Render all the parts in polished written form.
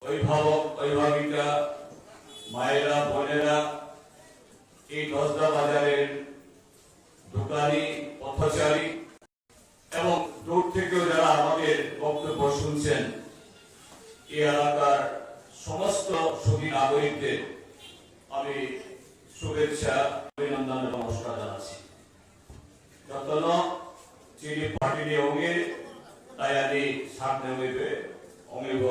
অভিভাবক অভিভাবিকা মায়েরা বোনেরা এই গজদা বাজারের দোকানি পথচারী এবং দূর থেকেও যারা আমাদের বক্তব্য শুনছেন এই এলাকার সমস্ত সুধী নাগরিকদের আমি শুভেচ্ছা অভিনন্দন এবং নমস্কার জানাচ্ছি। যতন চিনি পার্টি অঙ্গে তাই আমি সামনে হইবে অঙ্গিব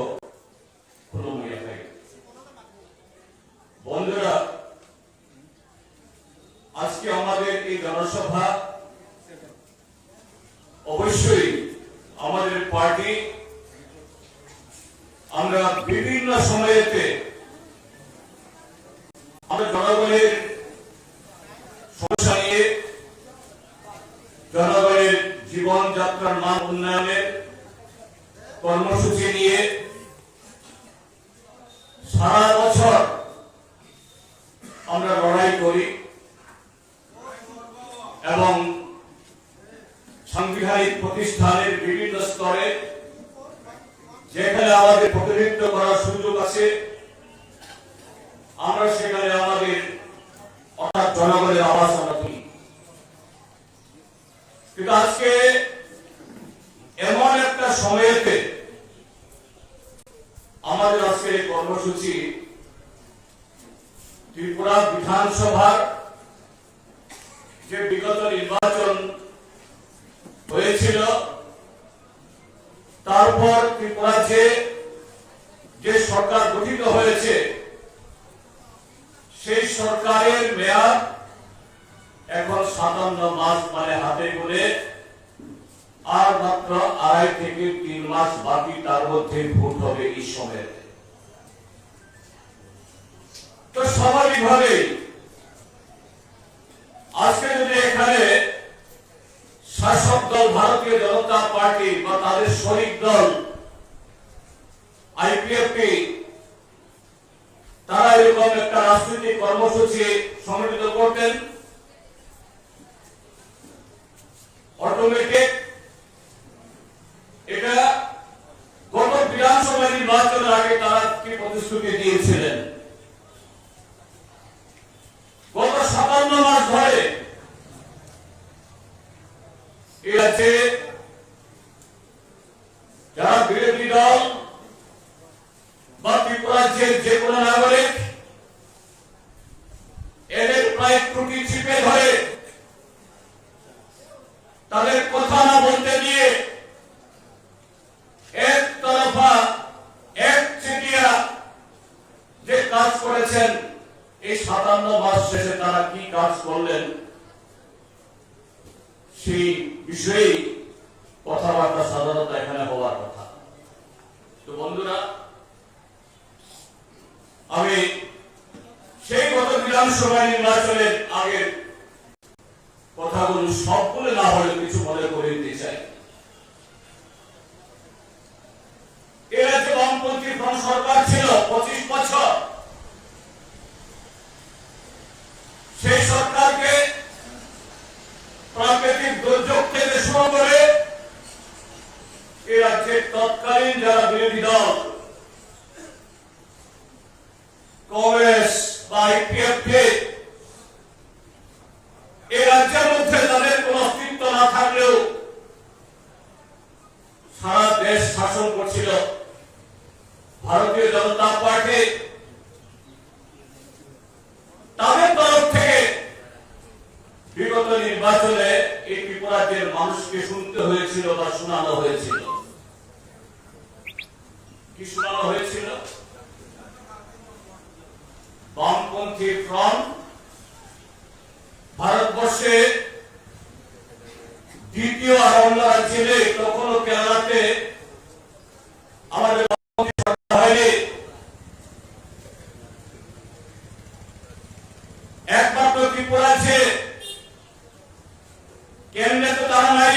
খুলুমিয়া থাকি। বন্ধুরা, আজকে আমাদের এই জনসভা অবশ্যই আমাদের পার্টি আমরা বিভিন্ন সময়েতে আমরা জনগণের সমস্যা নিয়ে জনগণের জীবনযাত্রার মান উন্নয়নের কর্মসূচি নিয়ে সারা বছর আমরা লড়াই করি এবং সাংবিধানিক প্রতিষ্ঠানের বিভিন্ন স্তরে যেখানে আমাদের প্রতিনিধিত্ব করার সুযোগ আছে আমরা সেখানে আমাদের অর্থাৎ জনগণের আওয়াজ আমরা তুলি। কিন্তু আজকে এমন একটা সময়েতে আমাদের আজকের এই কর্মসূচি ত্রিপুরা বিধানসভার যে বিগত নির্বাচন হয়েছিল তারপর ত্রিপুরা যে সরকার গঠিত হয়েছে সেই সরকারের মেয়াদ এখন 57 মাস মানে হাতে করে আর মাত্র 2.5 থেকে 3 মাস বাকি, তার মধ্যে ভোট হবে এই সময়ে। তো স্বাভাবিকভাবে আজকে যদি এখানে শাসক দল ভারতীয় জনতা পার্টি বা তাদের শরিক দল আইপিএফটি তারা এরকম একটা রাজনৈতিক কর্মসূচি সংগঠিত করতেন, অটোমেটিক এটা গত বিধানসভা নির্বাচনের আগে তারা কি প্রতিশ্রুতি দিয়েছিলেন গত 57 মাস ধরে এরাছে যারা বিরোধী দল বা ত্রিপুরাজ্যের যে কোনো নাগরিক এদের প্রায় ত্রুটি চিপে ধরে তাদের কথা না বলতে দিয়ে একতরফা একচেটিয়া যে কাজ করেছেন এই 57 মাস শেষে তারা কি কাজ করলেন সেই বিষয়ে কথাবার্তা সাধারণত এখানে হওয়ার কথা। তো বন্ধুরা, আমি সেই গত বিধানসভা নির্বাচনের আগের কথাগুলো সবগুলো না হলে কিছু মনে করে দিতে চাই। এরা যে বামপন্থী ফ্রন্ট সরকার ছিল 25 বছর, সেই সরকারকে প্রাকৃতিক দুর্যোগ থেকে শুরু করে এ রাজ্যের তৎকালীন যারা বিরোধী দল কংগ্রেস বা আইপিএফটি এই রাজ্যের মধ্যে তাদের কোন অস্তিত্ব না থাকলেও সারা দেশ শাসন করছিল ভারতীয় জনতা পার্টি। তাদের তরফ থেকে বিগত নির্বাচনে এই ত্রিপুরাজ্যের মানুষকে শুনতে হয়েছিল বা শোনানো হয়েছিল। কি শোনানো হয়েছিল? বামপন্থী ফ্রন্ট ভারতবর্ষে দ্বিতীয় আর অন্য রাজ্যে নেই, কখনো কেরালাতে আমাদের হয়নি, একমাত্র ত্রিপুরা আছে, কেন্দ্রে তো তারা নাই।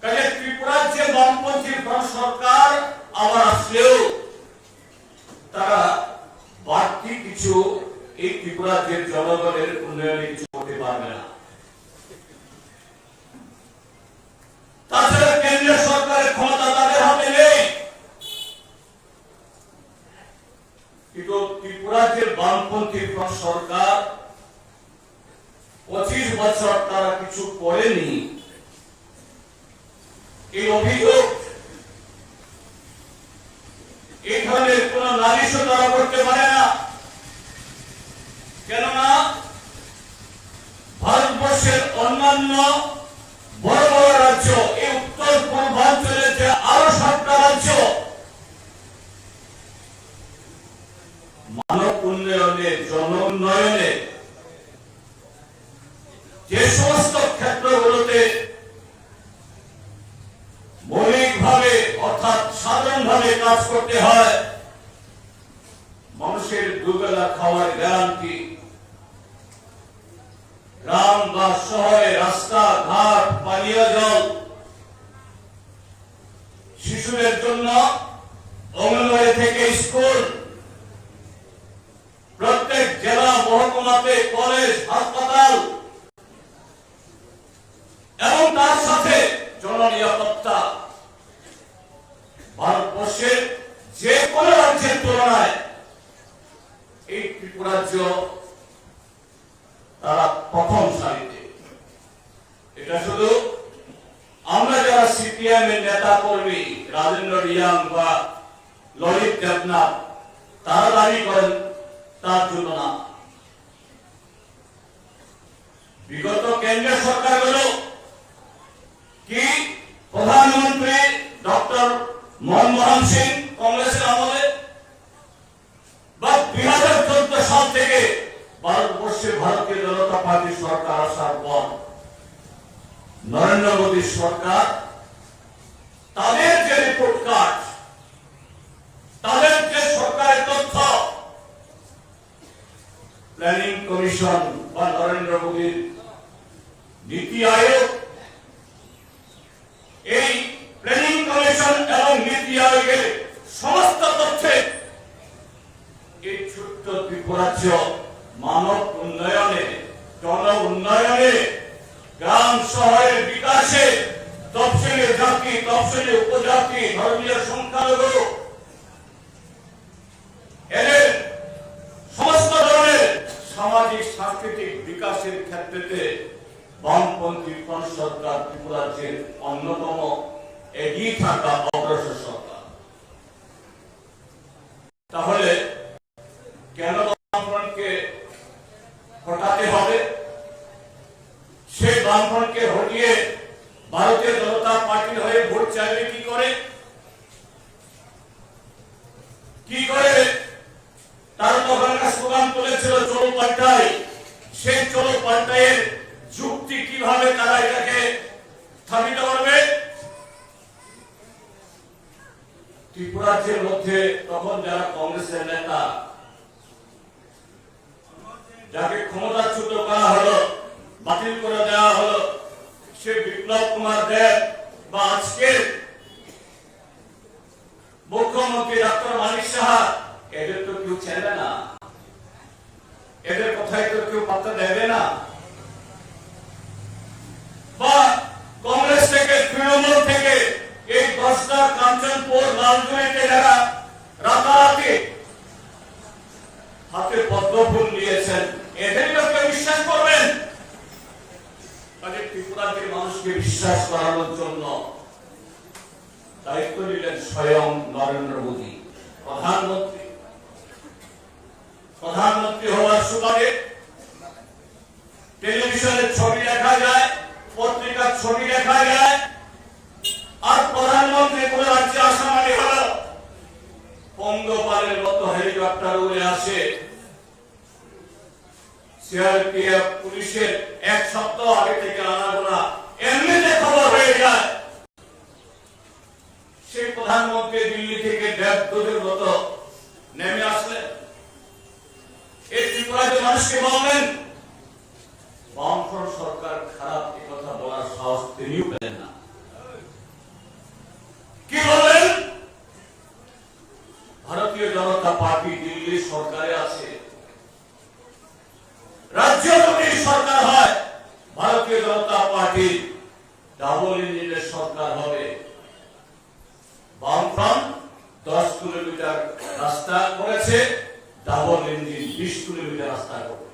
কাজে ত্রিপুরার যে বামপন্থী ফ্রন্ট সরকার আবার আসলেও তারা বাড়তি কিছু এই ত্রিপুরাজ্যের জনগণের উন্নয়নে কিছু করতে পারবে না। তাছাড়া কেন্দ্রীয় সরকারের ক্ষমতা তাদের হাতে নেই। কিন্তু ত্রিপুরার বামপন্থী সরকার 25 বছর তারা কিছু করেনি, এই অভিযোগ এই ধরনের কোন নালিশ তারা করতে পারে না। কেননা ভারতবর্ষের অন্যান্য বড় বড় রাজ্য, এই উত্তর পূর্বাঞ্চলের যে আরো 7টা রাজ্য মানব উন্নয়নে, জন উন্নয়নে যে সমস্ত ক্ষেত্রগুলোতে মৌলিকভাবে অর্থাৎ সাধারণভাবে কাজ করতে হয়, মানুষের দুবেলা খাওয়ার গ্যারান্টি, গ্রাম বা শহরে রাস্তাঘাট, পানীয় জল, শিশুদের জন্য অঙ্গনওয়াড়ি থেকে স্কুল, প্রত্যেক জেলা মহকুমাতে কলেজ, হাসপাতাল এবং তার সাথে জননিরাপত্তা ভারতবর্ষের যে কোনো রাজ্যের তুলনায় এই ত্রিপুরা রাজ্য তারা প্রথম সারিতে। এটা শুধু আমরা যারা সিপিএম এর নেতা কর্মী, রাজেন্দ্র রিয়াং বা ললিত দেবনাথ তারা দাবি করেন তার জন্য না। বিগত কেন্দ্রীয় সরকারগুলো কি প্রধানমন্ত্রী ডক্টর মনমোহন সিং কংগ্রেসের আমলে বা 2014 সাল থেকে ভারতবর্ষে ভারতীয় জনতা পার্টি সরকার আসার পর নরেন্দ্র মোদী সরকার তাদের যে রিপোর্ট কার্ড, তাদের যে সরকারের তথ্য, প্ল্যানিং কমিশন বা নরেন্দ্র মোদীর নীতি আয়োগ, এই প্ল্যানিং কমিশন এবং নীতি আয়োগের সমস্ত তথ্যে এই ছোট্ট ত্রিপুরাজ্য মানব উন্নয়নে, জন উন্নয়নে, গ্রাম শহরের বিকাশে, তফসিলি জাতি, তফসিলি উপজাতি, ধর্মীয় সংখ্যালঘু এদের সমস্ত ধরনের সামাজিক সাংস্কৃতিক বিকাশের ক্ষেত্রে বামপন্থী সরকার ত্রিপুরাজ্যের অন্যতম এগিয়ে থাকা অগ্রসর সরকার। তাহলে কেন বামফ্রন্টকে হটাতে হবে? সেই বামফ্রন্টকে হটিয়ে ভারতীয় জনতা পার্টির হয়ে ভোট চাইবে কি করে? কি করে? তারা তো একটা স্লোগান তুলেছিল, চলো পাল্টাই। সেই চলো পাল্টাইয়ের যুক্তি কিভাবে তারা এটাকে স্থাপিত করবে? ত্রিপুরাজ্যের মধ্যে তখন যারা কংগ্রেসের নেতা, যাকে ক্ষমতাচ্যুত করা হলো, বাতিল করে দেওয়া হলো, সে বিপ্লব কুমার দেব বা আজকের মুখ্যমন্ত্রী ডক্টর মানিক সাহা, এদের তো কেউ চেনে না, এদের কথাই তো কেউ পাত্তা দেবে না। বা কংগ্রেস থেকে, তৃণমূল থেকে এই 10টা কাঞ্চনপুর, লালজুড়িতে যারা রাতারাতি হাতে পদ্মফুল নিয়েছেন, এদের কেউ বিশ্বাস করবেন? তাদের ত্রিপুরাদের মানুষকে বিশ্বাস করানোর জন্য দায়িত্ব নিলেন স্বয়ং নরেন্দ্র মোদী প্রধানমন্ত্রী। প্রধানমন্ত্রী হওয়ার সুবাদে টেলিভিশনের ছবি দেখা যায়, পত্রিকার ছবি দেখা যায়, আর প্রধানমন্ত্রী কোন রাজ্যে আসা মানে হল পঙ্গপালের মতো হেলিকপ্টার উড়ে আসে। সিআরপিএফ পুলিশের এক সপ্তাহ আগে থেকে আনাগোনা এমনিতে খবর হয়ে যায়। সেই প্রধানমন্ত্রী দিল্লি থেকে দেবদূতের মতো নেমে আসলেন, এই ত্রিপুরার মানুষকে বললেন বামফ্রন্ট সরকার খারাপ, এ কথা বলার সাহস তিনিও পেলেন না। কি বললেন? ভারতীয় জনতা পার্টি দিল্লি সরকারে আছে, রাজ্য যদি সরকার হয় ভারতীয় জনতা পার্টি ডাবল ইঞ্জিনের সরকার হবে। বামফ্রন্ট 10 কিলোমিটার রাস্তা করেছে, ডাবল ইঞ্জিন 20 কিলোমিটার রাস্তা করবে।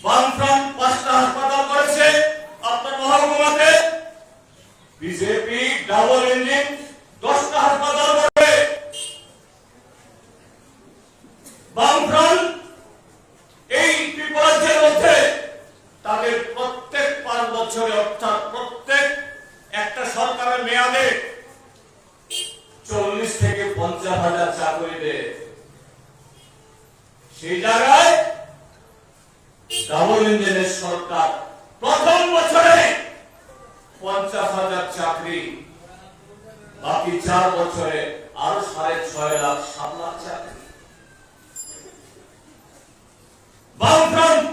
বামফ্রন্ট 5টা হাসপাতাল করেছে আপনার মহকুমাতে, বিজেপি ডাবল ইঞ্জিন 10টা হাসপাতাল করবে। বামফ্রন্ট এই ত্রিপুরাজ্যের মধ্যে তাদের প্রত্যেক 5 বছরে অর্থাৎ প্রত্যেক একটা সরকারের মেয়াদে 40 থেকে 50 হাজার চাকরি দেয়। সেই জায়গায় ডাবল ইঞ্জিনের সরকার প্রথম বছরে 50 হাজার চাকরি, বাকি 4 বছরে আরো 6.5 লাখ 7 লাখ চাকরি। বামফ্রন্ট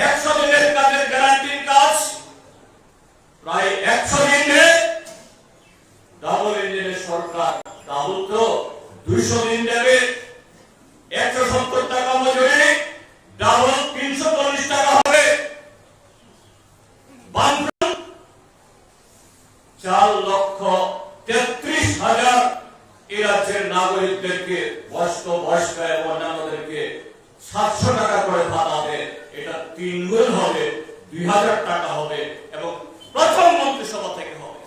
100 দিনের কাজের গ্যারান্টির কাজ প্রায় 100 দিনে, ডাবল ইঞ্জিনের সরকার ডাবল তো 200 দিন দেবে। 170 টাকা মজুরি, ডাবল 340 টাকা হবে। বামফ্রন্ট 4,33,000 এই রাজ্যের নাগরিকদেরকে বয়স্ক এবং অন্যান্যদেরকে 700 টাকা করে ভাতা দেয়। এটা 3 গুণ হবে, 2000 টাকা হবে এবং প্রথম মন্ত্রিসভা থেকে হবে।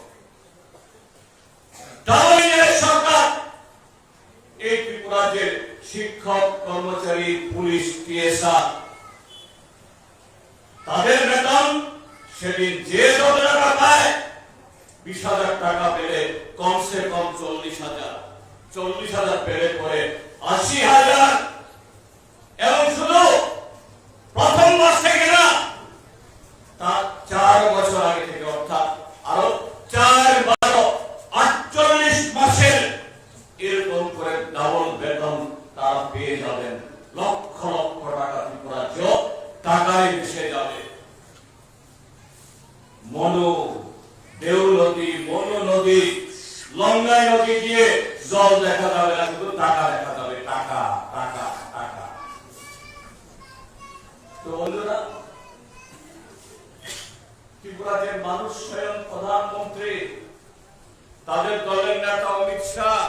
ডাবল ইঞ্জিনের সরকার এই ত্রিপুরাজ্যের শিক্ষক, কর্মচারী, পুলিশ, টিএসআর তাদের বেতন সেদিন যে যত টাকা পায় 20,000 টাকা পেলে কমসে কম 40,000 পেলে পরে 80,000 এবং শুধু প্রথম মাস থেকে না, তার 4 বছর আগে থেকে অর্থাৎ আরো 4, 12, 48 মাসের এরকম করে ডাবল বেতন তারা পেয়ে যাবেন। লক্ষ লক্ষ টাকা ত্রিপুরাজ্য টাকায় মিশে যাবে। মনু নদী, লঙ্গাই নদী দিয়ে জল দেখা যাবে না, শুধু টাকা দেখা যাবে। টাকা টাকা টাকা। তো বন্ধুরা, ত্রিপুরাজ্যের মানুষ স্বয়ং প্রধানমন্ত্রী, তাদের দলের নেতা অমিত শাহ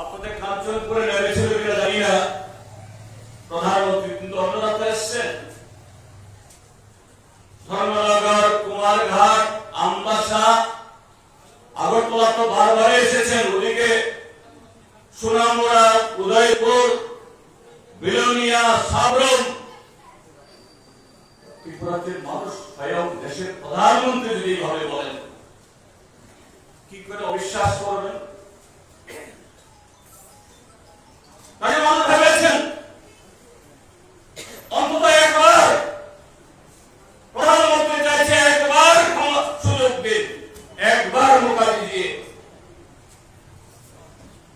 আপনাদের কাঞ্চনপুরে নেমেছিল কিনা জানি না, প্রধানমন্ত্রী কিন্তু অন্য রাস্তায় এসছেন। ধর্মনগর, কুমারঘাট, আমবাসা, আগরতলা তো বারবার এসেছেন। ওদিকে সুনামুড়া, উদয়পুর, বিলোনিয়া, সাবরুম। ত্রিপুরাজ্যের মানুষ স্বয়ং দেশের প্রধানমন্ত্রী যদি এইভাবে বলেন, কি করে অবিশ্বাস করবেন? তাই মানুষ ভেবেছেন অন্তত একবার প্রধানমন্ত্রী চাইছে, একবার সুযোগ দিন, একবার মৌকা দিয়ে।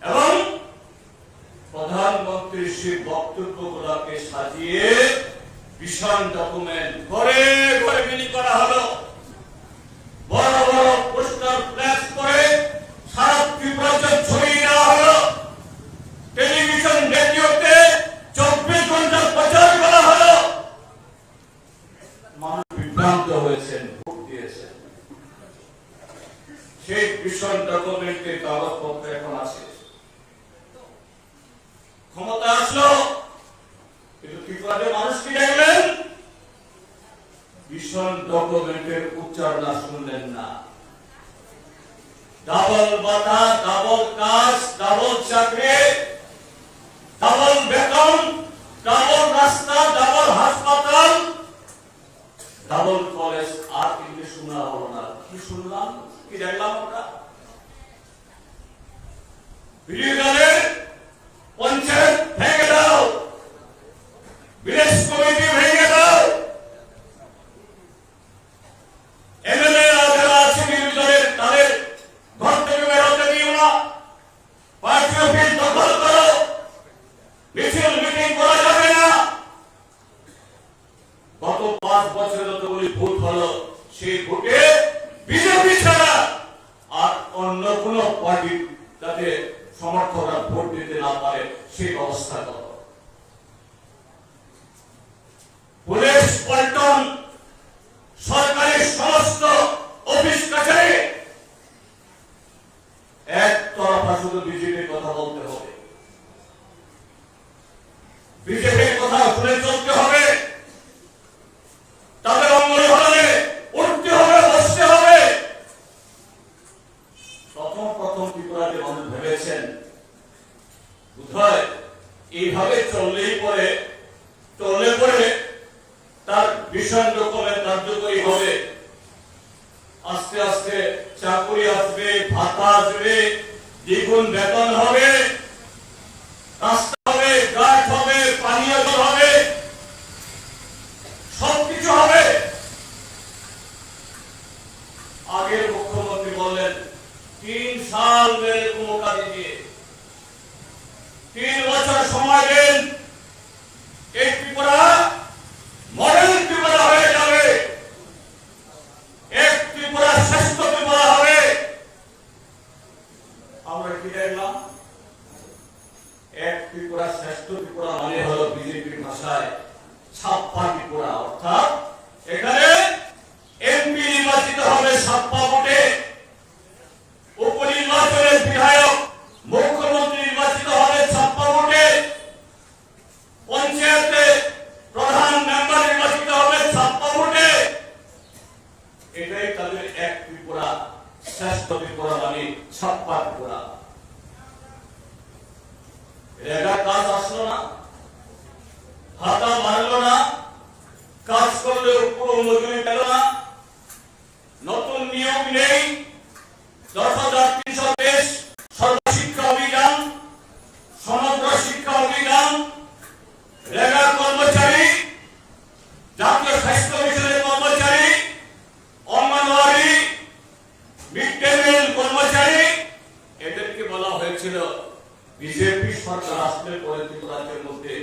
এবং প্রধানমন্ত্রীর সেই বক্তব্যগুলোকে সাজিয়ে ভীষণ ডকুমেন্ট ঘরে ঘরে বিলি করা হলো। বড় বড় পোস্টার ফ্ল্যাশ করে সারা ত্রিপুরাজ্য ছড়িয়ে দেওয়া হলো। টেলিভিশন, রেডিওতে 24 ঘন্টা প্রচার করা হলো। মানুষ বিভ্রান্ত হয়েছেন, ভোট দিয়েছেন। সেই ভীষণ ডকুমেন্টের কাগজপত্র এখন আছে। ক্ষমতা আসলো, কিন্তু ত্রিপুরাজ্যের মানুষ কি দেখলেন? ভীষণ ডকুমেন্টের উচ্চারণ শুনলেন না। ডাবল ভাতা, ডাবল কাজ, ডাবল চাকরি, ডাবল বেতন, ডাবল রাস্তা, ডাবল হাসপাতাল, ডাবল কলেজ। আর কিন্তু শোনা হলো না। কি শুনলাম, কি দেখলাম আমরা? বিরোধীদের পঞ্চায়েত ভেঙে দাও, ভিলেজ কমিটি ভেঙে দাও। এমএলএ যারা আছে বিরোধীদের, তাদের ঘর থেকে বেরোতে দিও না। পার্টি অফিস দখল করো, মিছিল মিটিং করা যাবে না। গত 5 বছরে যতগুলি ভোট হলো, সেই ভোটে বিজেপি ছাড়া আর অন্য কোন পার্টি যাতে সমর্থকরা ভোট দিতে না পারে সেই ব্যবস্থা করো। পুলিশ পল্টন, সরকারি সমস্ত অফিস কাছারি একতরফা কথা শুধু বিজেপির কথা বলতে হবে, বিজেপির কথা শুনে চলতে হবে, তাদের অঙ্গনে হলে উঠতে হবে, বসতে হবে। প্রথম ত্রিপুরাতে মানুষ ভেবেছেন বোধহয় এইভাবে চললে পরে তার ভীষণ রকমের কার্যকরী হবে, আস্তে আস্তে চাকরি আসবে, ভাতা আসবে, দ্বিগুণ বেতন হবে, রাস্তা হবে, ঘাট হবে, পানীয় জল হবে, সবকিছু হবে। আগের মুখ্যমন্ত্রী বললেন 3 সাল মেরে কুমকা দিয়ে 3 বছর সময় দেন, এই ত্রিপুরা মডেল ত্রিপুরা হয়ে যাবে, এক ত্রিপুরা শ্রেষ্ঠ ত্রিপুরা হবে। আমরা কি দেখলাম? এক ত্রিপুরা শ্রেষ্ঠ ত্রিপুরা মানে হলো বিজেপির ভাষায় ছাপ্পা ত্রিপুরা, অর্থাৎ এখানে এমপি নির্বাচিত হবে ছাপ্পা ভোটে, উপনির্বাচনের বিধায়ক মুখ্যমন্ত্রী নির্বাচিত হবে ছাপ্পা ভোটে, পঞ্চায়েতে প্রধান মেম্বার নির্বাচিত হবে ছাপ্পা ভোটে। এটাই তাদের এক ত্রিপুরা শ্রেষ্ঠ ত্রিপুরা মানে ছাপ্পা ত্রিপুরা। রেগা কাজ আসলো না, ভাতা বাড়লো না, কাজ করলে পুরো মজুরি পেল না, নতুন নিয়ম নেই, 10,320 সর্বশিক্ষা অভিযান, সমগ্র শিক্ষা অভিযান, রেগা কর্মচারী, জাতীয় স্বাস্থ্য মিশনের কর্মচারী, অঙ্গনওয়াড়ি, মিড ডে মিল কর্মচারী, এদেরকে বলা হয়েছিল বিজেপি সরকার আসলে পরে ত্রিপুরার মধ্যে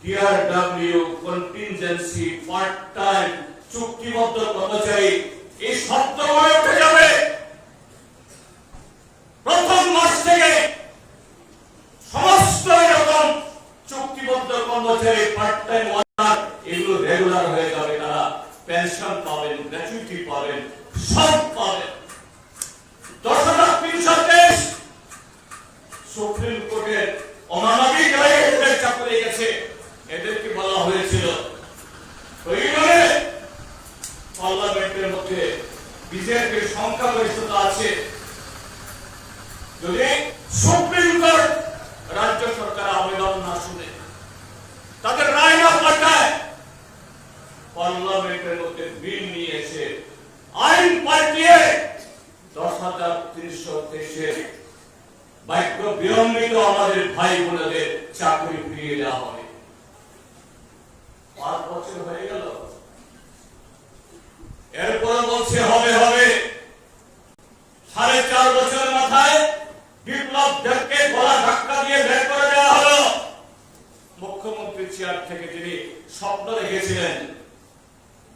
DRW কন্টিনজেন্সি পার্ট টাইম চুক্তিবদ্ধ কর্মচারী এই শব্দগুলো উঠে যাবে। প্রথম মাস থেকে সমস্ত এরকম চুক্তিবদ্ধ কর্মচারী, পার্ট টাইম ওয়ার্কার এগুলো রেগুলার হয়ে যাবে, তারা পেনশন পাবেন, গ্র্যাচুইটি পাবেন, সব পাবেন। 10,320 সুপ্রিম কোর্টের অমানবিক রায়ে এদের চাকরি গেছে, এদেরকে বলা হয়েছিল ওইভাবে পার্লামেন্টের মধ্যে বিজেপির সংখ্যাগরিষ্ঠতা আছে, যদি সুপ্রিম কোর্ট রাজ্য সরকার আবেদন না শুনে, তাদের রায় না পাঠায়, পার্লামেন্টের মধ্যে বিল নিয়ে এসে আইন পাল্টিয়ে 10,323 বাক্য বিলম্বিত আমাদের ভাই বোনদের চাকরি ফিরিয়ে দেওয়া হবে। 5 বছর হয়ে গেল, এরপর বলছে হবে হবে। 4.5 বছরের মাথায় বিপ্লব দেবকে গলা ধাক্কা দিয়ে বের করে দেওয়া হলো। মুখ্যমন্ত্রী চেয়ার থেকে তিনি স্বপ্ন দেখেছিলেন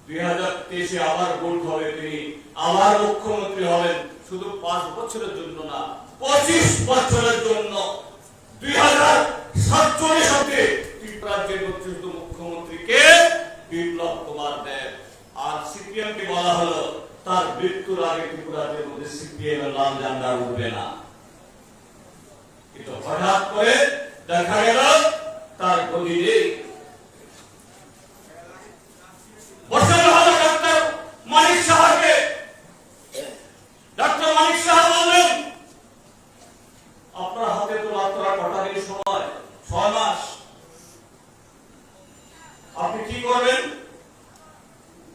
2023 আবার ভোট হবে, তিনি আবার মুখ্যমন্ত্রী হবেন, শুধু 5 বছরের জন্য না, 25 বছরের জন্য। 2047 অব্দি ত্রিপুরার মুখ্যমন্ত্রীকে বিপ্লব কুমার দেব, আর সিপিএম কে বলা হলো তার মৃত্যুর আগে ত্রিপুরার মধ্যে সিপিএম এর লাল ঝান্ডা উঠবে না। কিন্তু হঠাৎ করে দেখা গেল তার গদিতে বসানো হলো ডাক্তার মানিক সাহাকে। ডাক্তার মানিক সাহা বললেন, আপনার হাতে তো মাত্র কটা দিন সময়, 6 মাস, আপনি কি করবেন?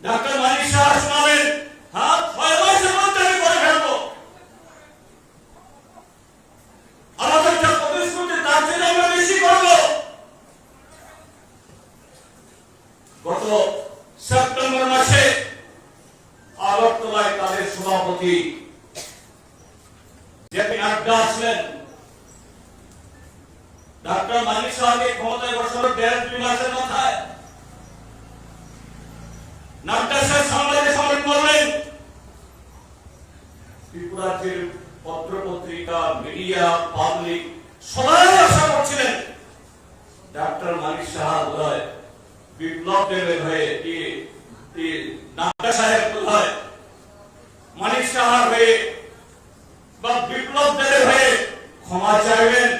ডাক্তার মানিক সাহা শোনাবেন, হ্যাঁ 6 মাসের মধ্যে আমি করে ফেলবো, আমাদের যা প্রতিশ্রুতি তার চেয়ে আমরা বেশি করবো। গত সেপ্টেম্বর মাসে আগরতলায় তাদের সভাপতি জেপি নাড্ডা আসলেন, ডাক্তার মানিক সাহাকে ক্ষমতায় বসানো 1.5-2 মাসের মাথায় নাড্ডা সাহেব সাংবাদিক বললেন, ত্রিপুরার পত্র পত্রিকা, মিডিয়া, পাবলিক সবাই আশা করছিলেন ডাক্তার মানিক সাহা বোধহয় বিপ্লব দেবের হয়ে, নাড্ডা সাহেব বোধহয় মানিক সাহার হয়ে বা বিপ্লব দেবের হয়ে ক্ষমা চাইবেন।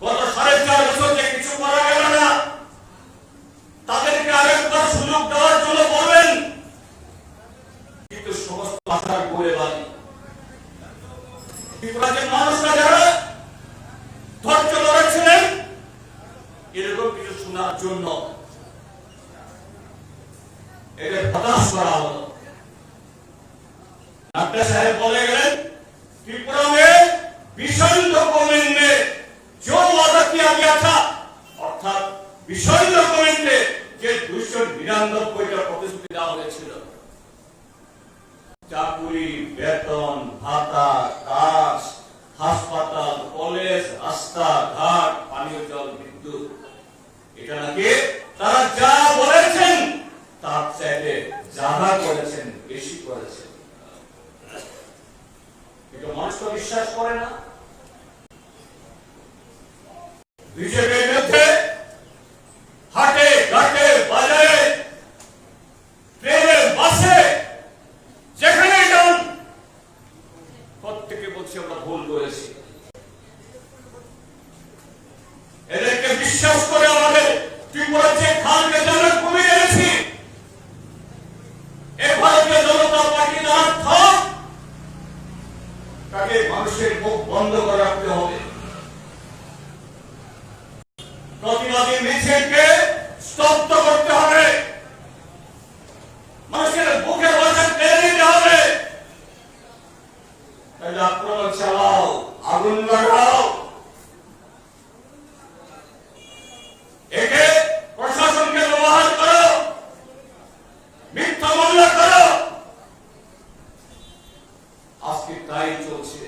গত 4.5 বছর যে কিছু করা গেল না, তাদেরকে আরেকবার সুযোগ দেওয়ার জন্য বলবেন। কিন্তু সমস্ত আশার ঘুরে বাড়ি ত্রিপুরার মানুষরা যারা ধৈর্য ধরেছিলেন এরকম কিছু শোনার জন্য এদের হতাশ করা হলো। डॉक्टर साहब बोले गए त्रिपुरा में विषम डॉक्यूमेंट में जो वादा किया गया था, अर्थात विषम डॉक्यूमेंट में যে 299টা প্রতিশ্রুতি দেওয়া হয়েছিল, চাকুরি, বেতন, ভাতা, কাজ, হাসপাতাল, কলেজ, রাস্তা ঘাট, পানীয় জল, বিদ্যুৎ, এটা নাকি তারা যা বলেছেন তার চাইতে যারা করেছেন, বেশি করেছেন। এটা মানুষ তো বিশ্বাস করে না। বিজেপির বিরুদ্ধে হাটে ঘাটে বাজারে ট্রেনে বাসে যেখানে যান প্রত্যেকে বলছে আমরা ভুল করেছি। এদেরকে বিশ্বাস করে আমাদের ত্রিপুরার যে খালকে যারা কমিয়ে এনেছি, এই ভারতীয় জনতা পার্টি দ্বারা থাক তাকে মানুষের মুখ বন্ধ করে রাখতে হবে। প্রতিবাদী মিছিলকে স্তব্ধ করতে হবে, মানুষের মুখে বসে কেড়ে নিতে হবে। তাহলে আক্রমণ চালাও, আগুন লাগাও, একে প্রশাসনকে ব্যবহার করো, মিথ্যা মামলা করো। আজকে তাই চলছে।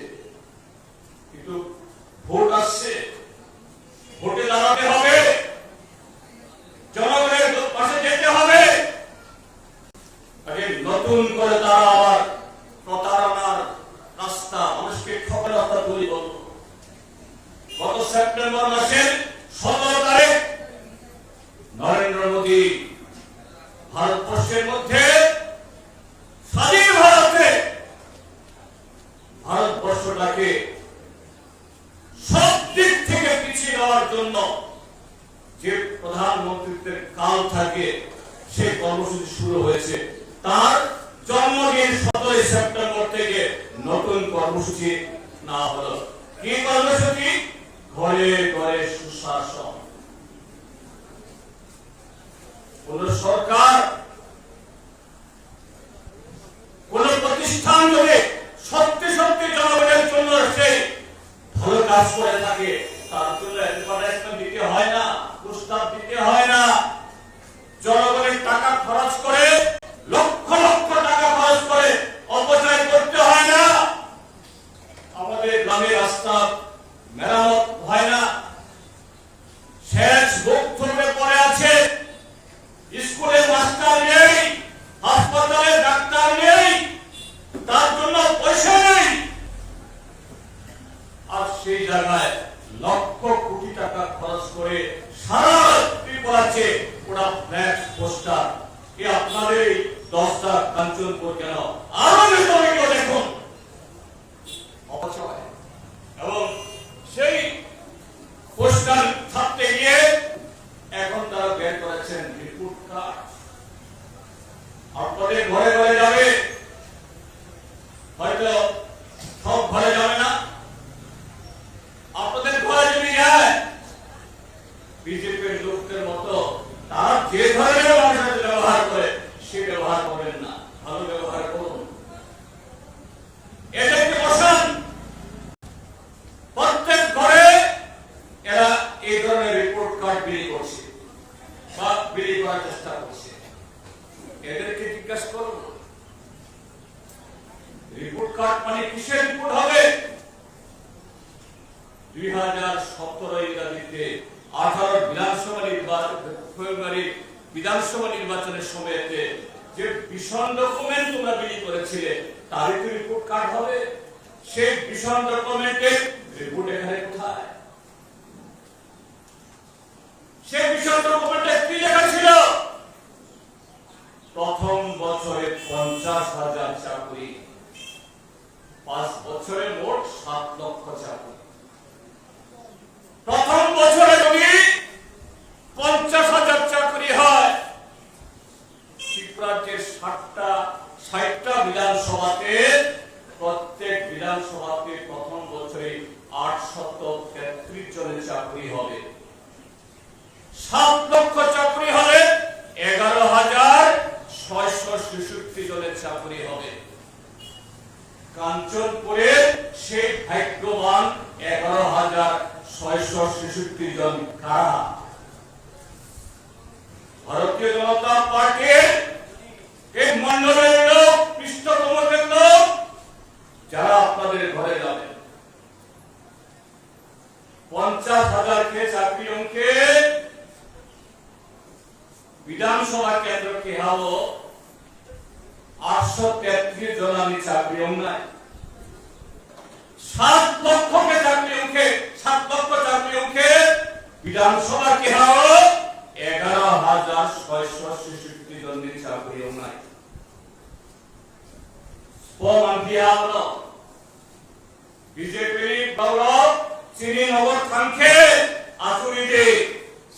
কিন্তু ভোট আসছে, ভোটে দাঁড়াতে হবে, জনগণের পাশে যেতে হবে। নতুন করে তারা আবার প্রতারণার রাস্তা মানুষকে খবর তৈরি করল। গত সেপ্টেম্বর মাসের 17 তারিখ নরেন্দ্র মোদী ভারতবর্ষের মধ্যে স্বাধীন ভারতে ভারতবর্ষটাকে সব দিক থেকে পিছিয়ে দেওয়ার জন্য যে প্রধানমন্ত্রীত্বের কাল থাকে সেই কর্মসূচি শুরু হয়েছে। তার জন্মদিন 17 সেপ্টেম্বর থেকে নতুন কর্মসূচি না হলো। কি কর্মসূচি? ঘরে ঘরে সুশাসন। কোন সরকার, কোন প্রতিষ্ঠান যদি সত্যি সত্যি জনগণের জন্য সেই ভালো কাজ করে থাকে, তার জন্য অ্যাডভার্টাইজমেন্ট দিতে হয় না, প্রস্তাব দিতে হয় না, জনগণের টাকা খরচ করে লক্ষ লক্ষ টাকা খরচ করে অপচয় করতে হয় না। আমাদের গ্রামের রাস্তা মেরামত হয় না, সেচ বুক ধরে পড়ে আছে, স্কুলে মাস্টার নেই, হাসপাতালে ডাক্তার নেই, তার জন্য পয়সা নেই। আর সেই জায়গায় লক্ষ কোটি টাকা খরচ করে সারা ত্রিপুরাতে ওরা ফ্ল্যাক্স পোস্টার, কি আপনাদের এই 10টা কাঞ্চনপুর কেন আরো নেতাকে দেখুন অপচয়। এবং সেই পোস্টার ছাপতে গিয়ে এখন তারা বের করেছেন রিপোর্ট কার্ড। আপনাদের ঘরে ঘরে যাবে, হয়তো সব ঘরে যাবে না। আপনাদের ঘরে যদি যায় বিজেপির লোকদের মতো তারা যে ধরনের মানুষের ব্যবহার করে সে ব্যবহার করেন না, ভালো ব্যবহার করুন। এদেরকে বসান প্রত্যেক ঘরে। এরা এই ধরনের রিপোর্ট কার্ড বিলি করছে বা বিলি করার চেষ্টা করছে। এদেরকে জিজ্ঞাসা করুন রিপোর্ট কার্ড মানে কিসের রিপোর্ট হবে? 2017 ইংরাজিতে 18 ফেব্রুয়ারি বিধানসভা নির্বাচনের সময়তে যে ভীষণ ডকুমেন্ট তোমরা বিলি করেছিলে তারই তো রিপোর্ট কার্ড হবে। সেই ভীষণ ডকুমেন্টের রিপোর্ট এখানে কোথায়? সেই ভীষণ ডকুমেন্টে কি লেখা ছিল? প্রথম বছরে 50,000 চাকরি, 5 বছরে মোট 7 লক্ষ চাকরি। প্রথম বছরে যদি 50,000 চাকরি হয়, ত্রিপুরার 60টা বিধানসভাতে প্রত্যেক বিধানসভাতে প্রথম বছরে 833 জনের চাকরি হবে। 7 লক্ষ চাকরি হলে 11,666 জনের চাকরি হবে। কাঞ্চনপুরে সেই ভাগ্যবান 11,666 জন কারা? ভারতীয় জনতা পার্টির এই মন্ডলের লোক, পৃষ্ঠপোষকের লোক, যারা আপনাদের ঘরে যাবে। 50,000 কে চাকরি অঙ্কে বিধানসভা কেন্দ্র কে হলো 833 জন আমি চাকরি অঙ্গায়। 7 লক্ষ কে চাকরি অঙ্কে, 7 লক্ষ চাকরি অঙ্কে বিধানসভা কে হলো 11,666 জনের চাকরি অঙ্গায়। বিজেপি গৌরব শ্রীনগর থানকে আসুরি দে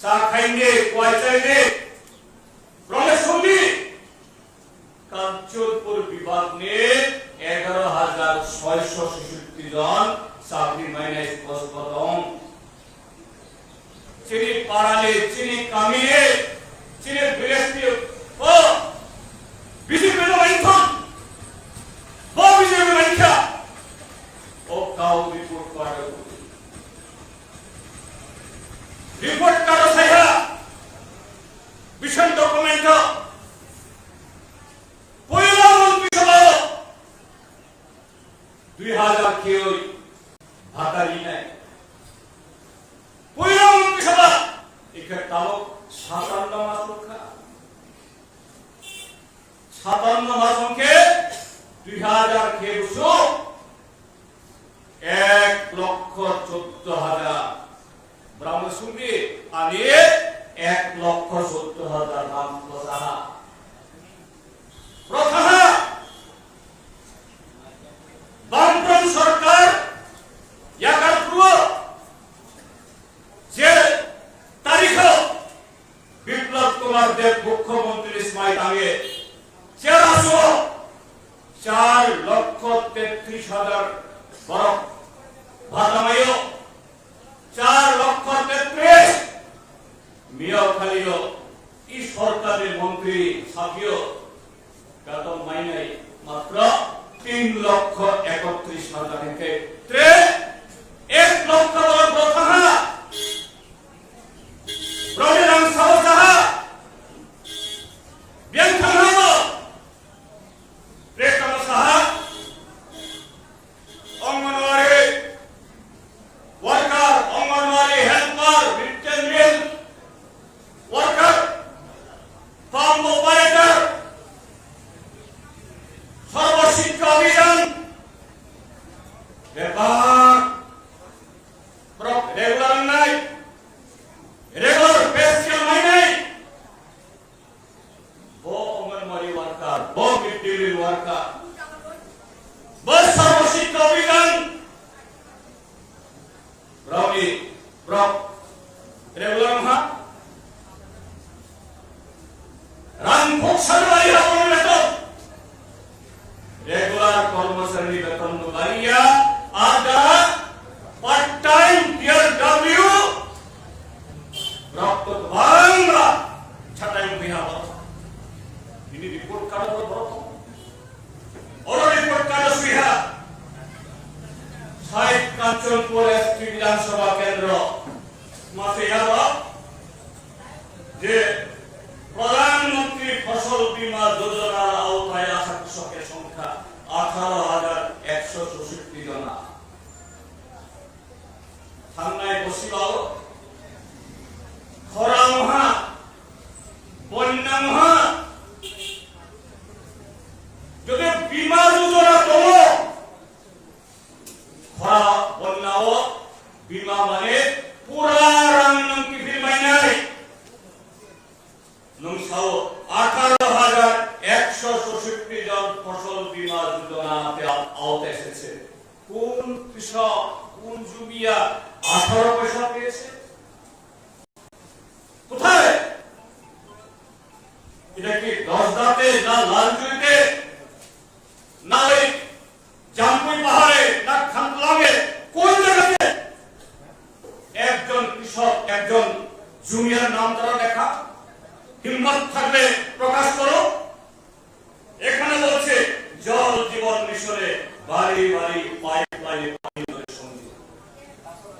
সাখাইনে কোয়াইচাইনে প্রমেশন্দি কাঞ্চনপুর বিভাগ নে 11,666 জন চাকরি মাইনে স্পষ্টতম। চিনি পাড়ালে, চিনি কামিয়ে, চিনি বিলেস্তি ও বিজেপি মাইথন ও বিজেপি মাইথা ও কাউ রিপোর্ট কার্ড সাইহা মিশন ডকুমেন্ট পয়লা মন্ত্রিসভা 2000 কেউ ভাতারি নাই। পয়লা মন্ত্রিসভা এখানে তালক 57 মাস রক্ষা, 57 মাস অঙ্কে 2000 কেউ 1,14,000 ব্রাহ্মণ শুনবি আমি 1,14,000 নাম প্রসাহা প্রথা বামফ্রন্ট সরকার ইয়াকার পূর্ব যে তারিখ বিপ্লব কুমার দেব মুখ্যমন্ত্রী স্মাইল আগে 4,33,000 বরফ ভাতামায় 4,33,000 মিয়াও খালিও এই সরকারের মন্ত্রী সাফিও বেতন মাইনে মাত্র 3,31,000 থেকে 1 লক্ষ প্রথা প্রজেরাং সাহসাহা ব্যাংকাঙ্গ প্রেতম সাহা anganwadi worker, anganwadi helper, mid day meal worker, farm operator, Sarva Shiksha Abhiyan ব্যাপার রেগুলার নাই, রেগুলার বেসিক মাইনে ও অঙ্গনওয়াড়ি ওয়ার্কার, ও মিড ডে মিল ওয়ার্কার, বস সর্বশিক্ষা অভিযান ব্রাউনি ব্রক রেগুলার মহা রামভোগ সরকারি বেতন রেগুলার কর্মচারী বেতন বাড়িয়া আর যারা পার্ট টাইম ডিআরডব্লিউ রক্ত ভাঙা ছাটাই বিহাব তিনি রিপোর্ট কার্ড বড় ওর রিপোর্ট কার্ড সুইহা সাইড কাঞ্চনপুর এসটি বিধানসভা কেন্দ্র মাসে যে প্রধানমন্ত্রী ফসল বীমা যোজনার আওতায় আসা কৃষকের সংখ্যা 18,164 জন। থানায় বসিবাও খরা মহা, বন্যা মহা, যদি বীমা যোজনা কম খরা বন্যা ও বীমা মানে পুরা রান্নকি ফির মাইনাই নংসাও 18,166 জন ফসল বীমা যোজনাতে আওতায় এসেছে। কোন কৃষক, কোন জমিয়া 18 পয়সা পেয়েছে? কোথায়? এটা কি 10 দাঁতে, না লালজুড়িতে, না ওই জামপুই পাহাড়ে, না খানতলাঙে? কোন জায়গাতে একজন কৃষক, একজন জুনিয়র নাম তারা দেখা? হিম্মত থাকলে প্রকাশ করো। এখানে বলছে জল জীবন মিশনে বাড়ি বাড়ি পাইপলাইনে পানি সংযুক্ত।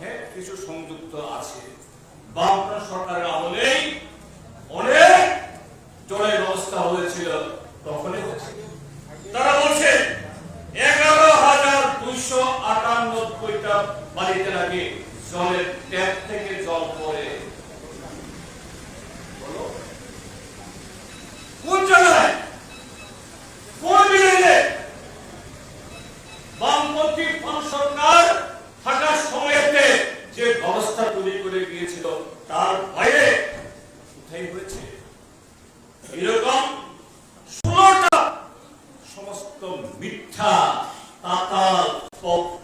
হ্যাঁ, কিছু সংযুক্ত আছে। বামফ্রন্ট সরকারের আমলেই অনেক জলের ব্যবস্থা হয়েছিল, তখনই হয়েছে। তারা বলছে 11,298টা বাড়িতে নাকি জলের ট্যাপ থেকে জল পড়ে। কোন জায়গায়, কোন বিলেজে? বামপন্থী সরকার থাকার সময়তে যে ব্যবস্থা তৈরি করে গিয়েছিল তার বাইরে কোথায় হয়েছে? এরকম 16টা সমস্ত মিথ্যা তাতাল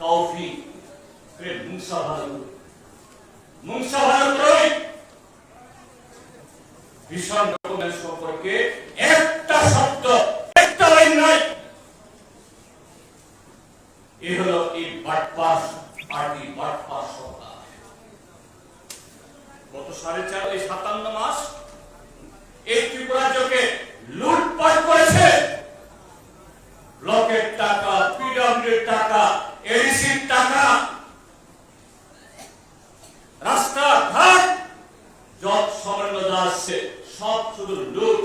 কাউফি মুংসা ভারতই ভীষণ রকমের সম্পর্কে একটা শব্দ, একটা লাইন নাই। এ হলো এই বাটপাস পার্টি, বাটপাস সরকার। গত 57 মাস এই ত্রিপুরা রাজ্যকে লুটপাট করেছে। ব্লকের টাকা, পিডব্লিউডির টাকা, এডিসির টাকা, রাস্তাঘাট যত সামান্য আসছে সব শুধু লুট।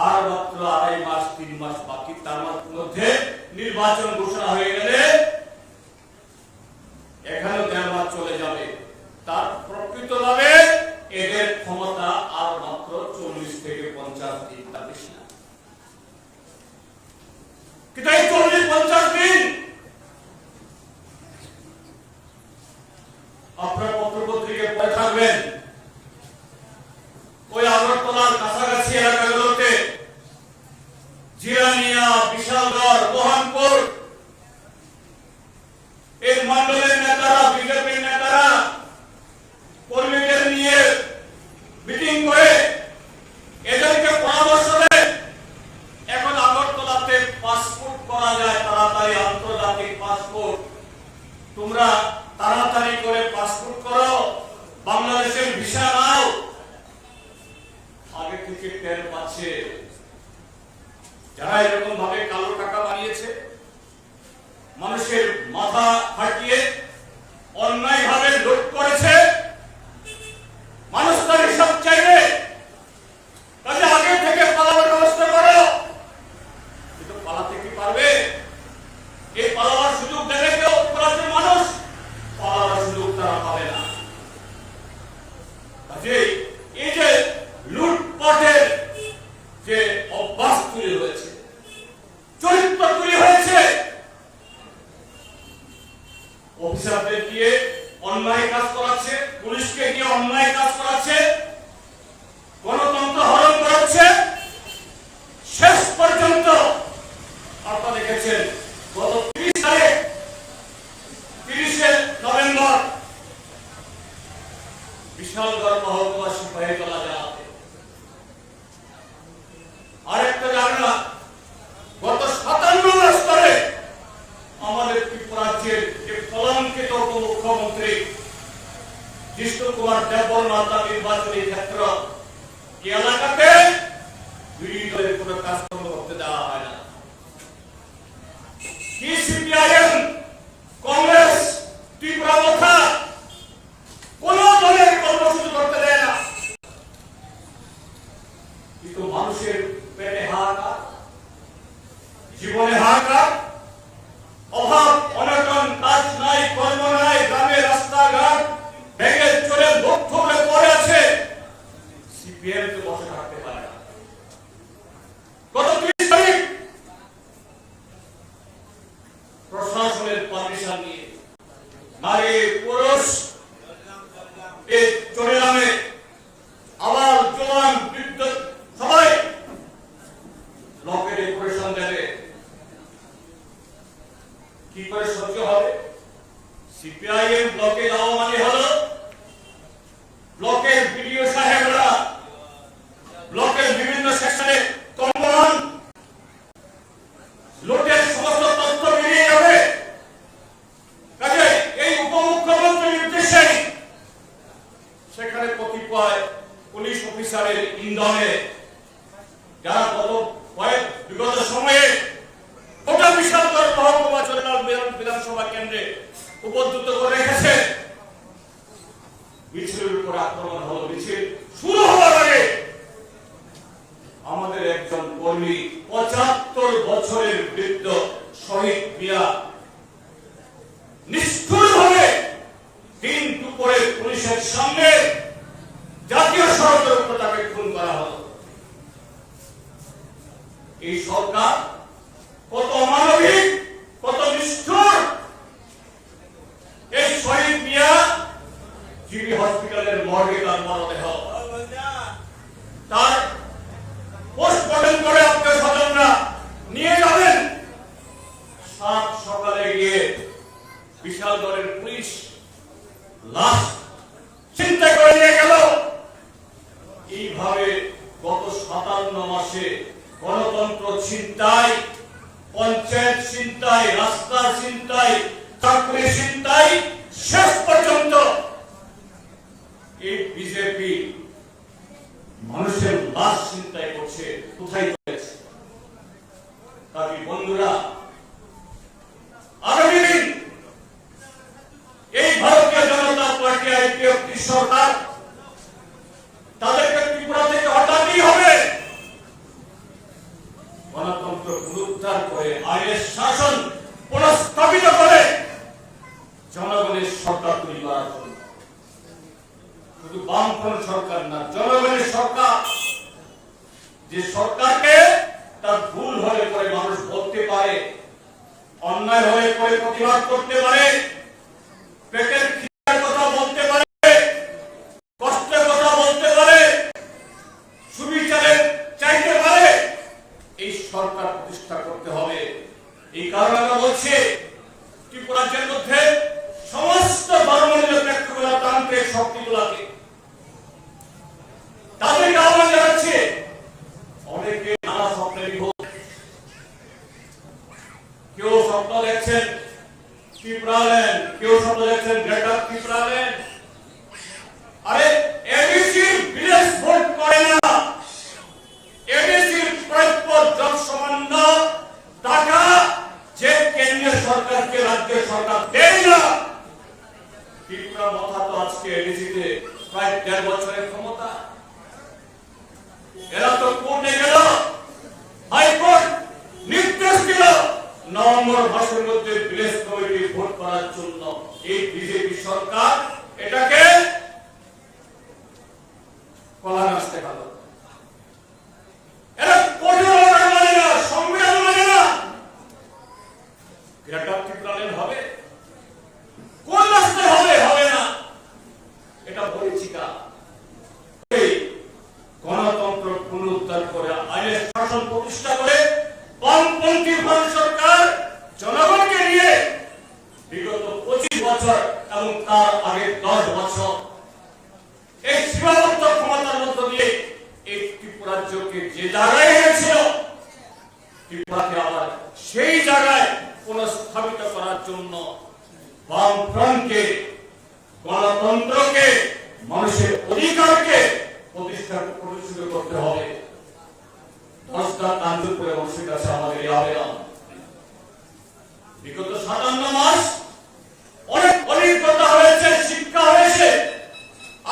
আর মাত্র 2.5 মাস 3 মাস বাকি, তার মধ্যে নির্বাচন ঘোষণা হয়ে গেলে এখানেও 1.5 মাস চলে যাবে। তার প্রকৃতভাবে এদের ক্ষমতা আর মাত্র 40 থেকে 50 দিন, তার বেশি না। কিন্তু এই 40-50 দিন আপনার পত্রপত্রিকায় পড়ে থাকবেন, ওই আগরতলার কাছাকাছি এলাকাগুলোতে জিরানিয়া, বিশালগড়, মোহনপুর এই মন্ডলের নেতারা, বিজেপির নেতারা কর্মীদের নিয়ে মিটিং করে এদেরকে পরামর্শ দেয় এখন আগরতলাতে পাসপোর্ট করা যায় তাড়াতাড়ি, আন্তর্জাতিক পাসপোর্ট। তোমরা তাড়াতাড়ি করে পাসপোর্ট করো, বাংলাদেশের ভিসা নাও। আগে থেকে টের পাচ্ছে যারা এরকম ভাবে কালো টাকা বানিয়েছে, মানুষের মাথা ফাটিয়ে অন্যায় ভাবে লুট করেছে। মানুষ তার হিসাব চাইবে, তাহলে আগে থেকে পালাবার ব্যবস্থা করো। কিন্তু পালাতে কি পারবে? এই পালাবার সুযোগ দেবে কেউ? রাজ্যের মানুষ পালাবার সুযোগ তারা পাবে না। কাজেই এই যে লুটপাটের যে অভ্যাস তৈরি হয়েছে, চরিত্র তৈরি হয়েছে, অফিসারদের দিয়ে অন্যায় কাজ করাচ্ছে, পুলিশকে দিয়ে অন্যায় কাজ করাচ্ছে, গণতন্ত্র হরণ করাচ্ছে। শেষ পর্যন্ত আপনারা দেখেছেন গত 30শে নভেম্বর বিশালগড় মহকুমা সিপাহীতলা জেলাতে আরেকটা জানা গত 57 মাস ধরে আমাদের ত্রিপুরা রাজ্যের যে কলঙ্কিত উপমুখ্যমন্ত্রী জিষ্ণু কুমার দেববর্মা নির্বাচনী ক্ষেত্র এই এলাকাতে বিরোধী দলের কোনো কাজকর্ম করতে দেওয়া হয় না। কি সিপিআইএম, কংগ্রেস, ত্রিপুরা মথা কোন দলের কর্মসূচি করতে দেয় না। কিন্তু মানুষের পেটে হাহাকার, জীবনে হাহাকার, অভাব অনটন, কাজ নাই, কর্ম নাই, গ্রামে রাস্তাঘাট ভেঙে চলে মুখ থুবড়ে পড়ে আছে। সিপিএম তো বসে থাকতে পারে না। গত 30 তারিখ প্রশাসনের পারমিশন নিয়ে নারী পুরুষ এই চট্টগ্রামে কি করে সহ্য হবে? সিপিআইএম ব্লকে যাওয়া মানে হলো ব্লকের বিডিও সাহেবরা ব্লকের বিভিন্ন সেকশনে কম্পাউন্ড লোটের সমস্ত তথ্য বেরিয়ে যাবে। কাজে এই উপমুখ্যমন্ত্রীর নির্দেশে সেখানে কতিপয় পুলিশ অফিসারের ইন্ধনে যারা বিগত সময়ে গোটা বিশালগড় মহকুমা চন্দ্রলাল বিধানসভা কেন্দ্রে উপদ্রুত করে রেখেছে, মিছিলের উপর আক্রমণ হলো। মিছিল শুরু হওয়ার আগে আমাদের একজন কর্মী ৭৫ বছরের বৃদ্ধ শহীদ মিয়া নিষ্ঠুরভাবে দিন দুপুরে পুলিশের সামনে জাতীয় সড়কের উপর তাকে খুন করা হলো। এই সরকার কত অমানবিক, কত নিষ্ঠুর! এই শহীদ মিয়া জিবি হসপিটালের মর্গে তার মরদেহ, তার পোস্টমর্টম করে আপনার স্বজনরা নিয়ে যাবেন। সাত সকালে গিয়ে বিশালগড়ের পুলিশ লাশ ছিনতাই করে নিয়ে গেল। এইভাবে গত ৫৭ মাসে গণতন্ত্র ছিনতাই, পঞ্চায়েত ছিনতাই, রাস্তা ছিনতাই, চাকরি ছিনতাই, শেষ পর্যন্ত এই বিজেপি মানুষের লাশ ছিনতাই করছে। কোথায় চলেছে? তাই বন্ধুরা, আগামী দিন এই ভারতীয় জনতা পার্টি আইপিএফটি সরকার তাদেরকে ত্রিপুরা থেকে হটাতেই হবে। গণতন্ত্র পুনরুদ্ধার করে আইনের শাসন পুনঃস্থাপিত করে জনগণের সরকার তৈরি করার জন্য, শুধু বামফ্রন্ট সরকার না, জনগণের সরকার, যে সরকারকে তার ভুল হলে পরে মানুষ বলতে পারে, অন্যায় হলে পরে প্রতিবাদ করতে পারে, পেটের খিদার কথা বলতে পারে, কষ্টের কথা বলতে পারে, সুবিচারের চাইতে পারে। এই সরকার প্রতিষ্ঠা করতে হবে। এই কারণে আমরা বলছি ত্রিপুরা রাজ্যের মধ্যে সমস্ত ধর্মনিরপেক্ষ তান্ত্রিক শক্তিগুলোকে তাদেরকে আহ্বান জানাচ্ছে। অনেকে নানা স্বপ্নে বিভোর, কেউ স্বপ্ন দেখছেন ত্রিপুরাল্যান্ড, কেউ স্বপ্ন দেখছেন গ্রেটার ত্রিপুরাল্যান্ড। আরে এবিসি ভিলেজ ভোট করে না, এবিসির প্রাপ্য জনসামান্য টাকা যে কেন্দ্রীয় সরকারকে রাজ্য সরকার দেয় না। ত্রিপুরা মাথা তো আজকে এডিসিতে প্রায় ১.৫ বছরের ক্ষমতা। এরা তো কোর্টে গেল, হাইকোর্ট নির্দেশ দিল নভেম্বর মাসের মধ্যে ভিলেজ কমিটি ভোট করার জন্য। এই বিজেপি সরকার এটাকে কলা নাচতে গেল। এরা কোর্টের অর্ডার মানে না, সংবিধান মানে না। গ্রেটার ত্রিপুরাল্যান্ড হবে, কোন রাস্তায় হবে? হবে না। এটা পরিচিকা। গণতন্ত্র পুনরুদ্ধার করে আইনের শাসন প্রতিষ্ঠা করে বামপন্থী ভারত সরকার জনগণকে নিয়ে বিগত 25 বছর এবং তার আগে 10 বছর এই সীমাবদ্ধ ক্ষমতার মধ্য দিয়ে এই ত্রিপুরা রাজ্যকে যে জায়গায় এনেছিল, ত্রিপুরাকে আবার সেই জায়গায় পুনঃস্থাপিত করার জন্য বামফ্রন্টকে, গণতন্ত্রকে, মানুষের অধিকারকে প্রতিষ্ঠিত করতে হবে। 10টা কাঞ্চনপুরে মানুষের কাছে আমাদের এই আবেদন। বিগত ৫৭ মাস অনেক অভিজ্ঞতা হয়েছে, শিক্ষা হয়েছে।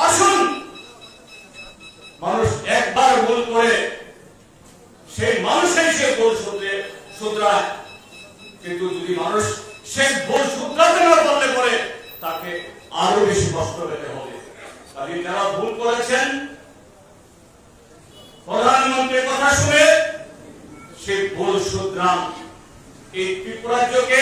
আসুন, মানুষ একবার ভুল করে সেই মানুষের সে ভুল শুধরায়, কিন্তু যদি মানুষ সে ভুল শুধরাতে না পারলে পরে তাকে আরো বেশি কষ্ট পেতে হবে। তাই যারা ভুল করেছেন, প্রধানমন্ত্রীর কথা শুনে সে ভুল শুধরান। এই ত্রিপুরা রাজ্যকে